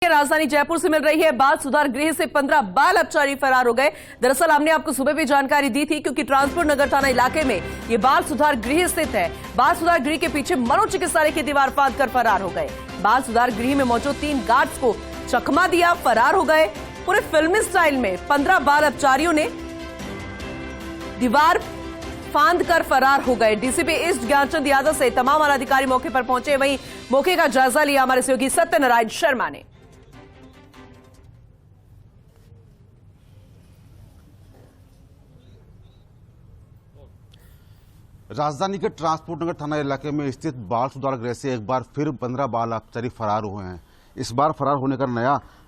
खबरें राजधानी जयपुर से मिल रही है। बाल सुधार गृह से 15 बाल अपचारी फरार हो गए। दरअसल हमने आपको सुबह भी जानकारी दी थी, क्योंकि ट्रांसपोर्ट नगर थाना इलाके में ये बाल सुधार गृह स्थित है। बाल सुधार गृह के पीछे मनोचिकित्सालय की दीवार फांद कर फरार हो गए। बाल सुधार गृह में मौजूद 3 गार्ड्स को चकमा दिया, फरार हो गए। पूरे फिल्मी स्टाइल में 15 बाल अपचारियों ने दीवार फांद कर फरार हो गए। डीसीपी ईस्ट ज्ञानचंद यादव से तमाम अधिकारी मौके पर पहुंचे। वहीं मौके का जायजा लिया हमारे सहयोगी सत्यनारायण शर्मा ने। राजधानी के ट्रांसपोर्ट नगर थाना इलाके में स्थित बाल सुधार गृह से एक बार फिर 15 बाल अपचारी फरार हुए हैं। इस बार फरार होने का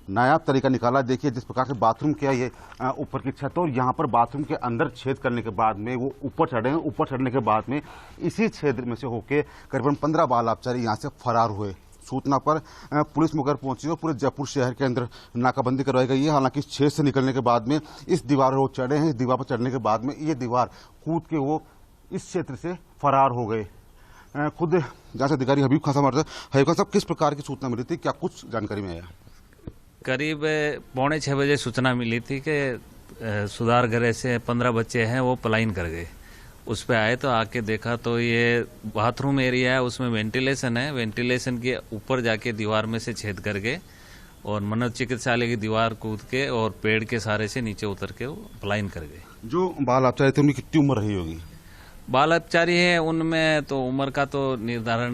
नायाब तरीका निकाला। देखिए जिस प्रकार से बाथरूम किया, ये ऊपर की छत और यहाँ पर बाथरूम के अंदर छेद करने के बाद में वो ऊपर चढ़े हैं। ऊपर चढ़ने के बाद में इसी छेद में से होके करीबन 15 बाल अपचारी यहाँ से फरार हुए। सूचना पर पुलिस मौके पर पहुंची और पूरे जयपुर शहर के अंदर नाकाबंदी करवाई गई है। हालांकि इस छेद से निकलने के बाद में इस दीवार पर चढ़े हैं। इस दीवार पर चढ़ने के बाद में ये दीवार कूद के वो इस क्षेत्र से फरार हो गए। खुद जांच अधिकारी हबीब खान साहब, हबीब खान साहब, किस प्रकार की सूचना मिली थी, क्या कुछ जानकारी में आया? करीब 5:45 बजे सूचना मिली थी कि सुधार गृह से 15 बच्चे हैं वो पलायन कर गए। उस पे आए तो आके देखा तो ये बाथरूम एरिया है, उसमें वेंटिलेशन है। वेंटिलेशन के ऊपर जाके दीवार में से छेद कर गए और मनोचिकित्सालय की दीवार कूद के और पेड़ के सहारे से नीचे उतर के वो पलायन कर गए। जो बाल अपचारी थे उनकी कितनी उम्र रही होगी? बाल अपचारी है उनमें तो उम्र का तो निर्धारण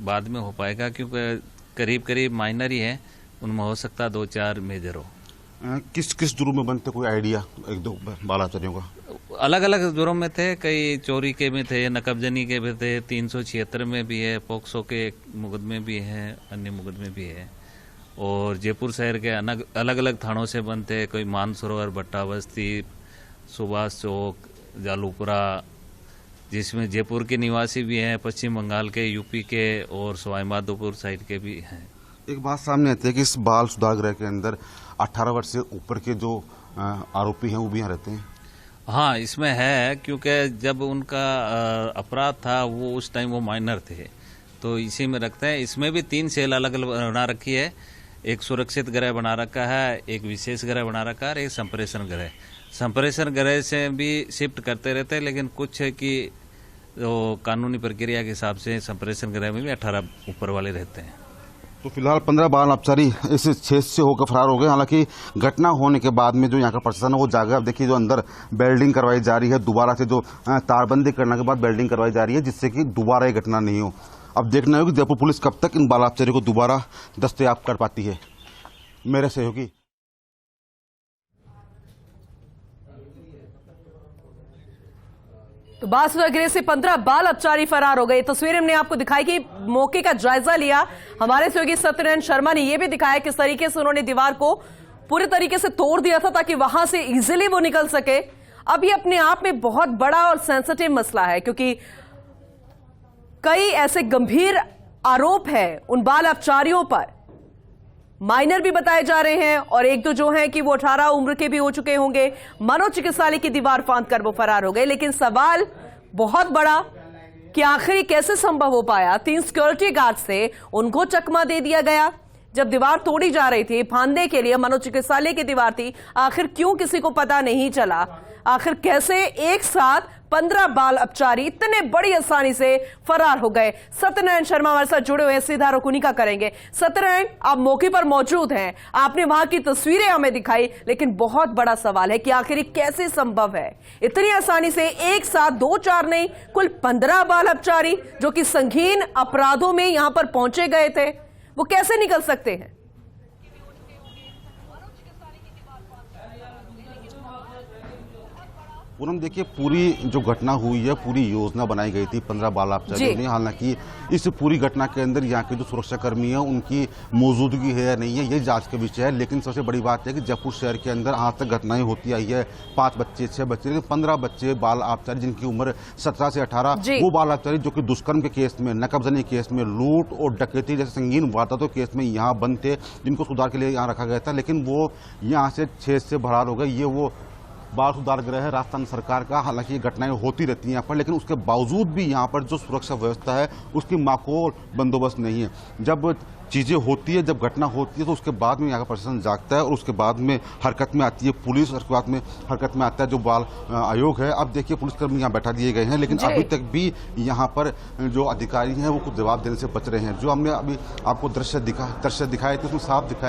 बाद में हो पाएगा, क्योंकि करीब करीब माइनर ही है। उनमें हो सकता है 2-4 मेजर हो। किस किस जुर्म में बनते, कोई आइडिया एक दो बाल अपचारियों का? अलग अलग जुर्म में थे, कई चोरी के भी थे, नकबजनी के भी थे, 376 में भी है, पोक्सो के मुकदमे भी हैं, अन्य मुकदमे भी है। और जयपुर शहर के अलग अलग थानों से बनते, कोई मानसरोवर, भट्टा बस्ती, सुभाष चौक, जालूपुरा, जिसमें जयपुर के निवासी भी हैं, पश्चिम बंगाल के, यूपी के और सवाई माधोपुर साइड के भी हैं। एक बात सामने आती है कि इस बाल सुधार गृह के अंदर 18 वर्ष से ऊपर के जो आरोपी हैं वो भी यहाँ रहते हैं। हाँ, इसमें है, क्योंकि जब उनका अपराध था वो उस टाइम वो माइनर थे, तो इसी में रखते हैं। इसमें भी 3 सेल अलग अलग बना रखी है। एक सुरक्षित गृह बना रखा है, एक विशेष गृह बना रखा है और एक संप्रेषण गृह। संप्रेषण गृह से भी शिफ्ट करते रहते हैं, लेकिन कुछ है कि तो कानूनी प्रक्रिया के हिसाब से संप्रेषण गृह में भी 18 ऊपर वाले रहते हैं। तो फिलहाल 15 बाल अपचारी इस छेद से होकर फरार हो गए। हालांकि घटना होने के बाद में जो यहाँ का प्रशासन है वो जागा। अब देखिए जो अंदर बेल्डिंग करवाई जा रही है, दोबारा से जो तारबंदी करने के बाद बेल्डिंग करवाई जा रही है, जिससे कि दोबारा ये घटना नहीं हो। अब देखना होगा कि जयपुर पुलिस कब तक इन बाल अपचारी को दोबारा दस्तयाब कर पाती है। मेरे सहयोगी तो बाल सुधार गृह से 15 बाल अपचारी फरार हो गए। तस्वीरें हमने आपको दिखाई कि मौके का जायजा लिया। हमारे सहयोगी सत्यनारायण शर्मा ने यह भी दिखाया किस तरीके से उन्होंने दीवार को पूरे तरीके से तोड़ दिया था ताकि वहां से इजीली वो निकल सके। अब ये अपने आप में बहुत बड़ा और सेंसिटिव मसला है, क्योंकि कई ऐसे गंभीर आरोप है उन बाल अपचारियों पर। माइनर भी बताए जा रहे हैं और 1-2 जो हैं कि वो 18 उम्र के भी हो चुके होंगे। मनोचिकित्सालय की दीवार फांद कर वो फरार हो गए। लेकिन सवाल बहुत बड़ा कि आखिर कैसे संभव हो पाया। 3 सिक्योरिटी गार्ड से उनको चकमा दे दिया गया जब दीवार तोड़ी जा रही थी। फांदने के लिए मनोचिकित्सालय की दीवार थी, आखिर क्यों किसी को पता नहीं चला। आखिर कैसे एक साथ 15 बाल अपचारी इतने बड़ी आसानी से फरार हो गए। सत्यनारायण शर्मा हमारे साथ जुड़े हुए हैं, सीधा रुकुनिका करेंगे। सत्यनारायण, आप मौके पर मौजूद हैं, आपने वहां की तस्वीरें हमें दिखाई, लेकिन बहुत बड़ा सवाल है कि आखिर कैसे संभव है इतनी आसानी से एक साथ 2-4 नहीं, कुल 15 बाल अपचारी जो कि संगीन अपराधों में यहां पर पहुंचे गए थे, वो कैसे निकल सकते हैं? पूनम, देखिए पूरी जो घटना हुई है, पूरी योजना बनाई गई थी 15 बाल अपचारियों ने। हालांकि इस पूरी घटना के अंदर यहाँ के जो सुरक्षाकर्मी है उनकी मौजूदगी है या नहीं है, ये जांच का विषय है। लेकिन सबसे बड़ी बात है कि जयपुर शहर के अंदर आज तक घटनाएं होती आई है। 5 बच्चे, 6 बच्चे, लेकिन 15 बच्चे बाल अपचारी जिनकी उम्र 17 से 18, वो बाल अपचारी जो कि दुष्कर्म के केस में, नकबजनी केस में, लूट और डकैती जैसे संगीन वारदातों केस में यहाँ बंद थे, जिनको सुधार के लिए यहाँ रखा गया था। लेकिन वो यहाँ से छेद से फरार हो गए। ये वो बाल सुधार गृह है राजस्थान सरकार का। हालांकि ये घटनाएं होती रहती हैं यहाँ पर, लेकिन उसके बावजूद भी यहाँ पर जो सुरक्षा व्यवस्था है उसकी माकूल बंदोबस्त नहीं है। जब चीजें होती है, जब घटना होती है, तो उसके बाद में यहाँ का प्रशासन जागता है और उसके बाद में हरकत में आती है पुलिस, और उसके बाद में हरकत में आता है जो बाल आयोग है। अब देखिए पुलिसकर्मी यहाँ बैठा दिए गए हैं, लेकिन अभी तक भी यहाँ पर जो अधिकारी हैं वो कुछ जवाब देने से बच रहे हैं। जो हमने अभी आपको दृश्य दिखाए थे उसमें साफ दिखाया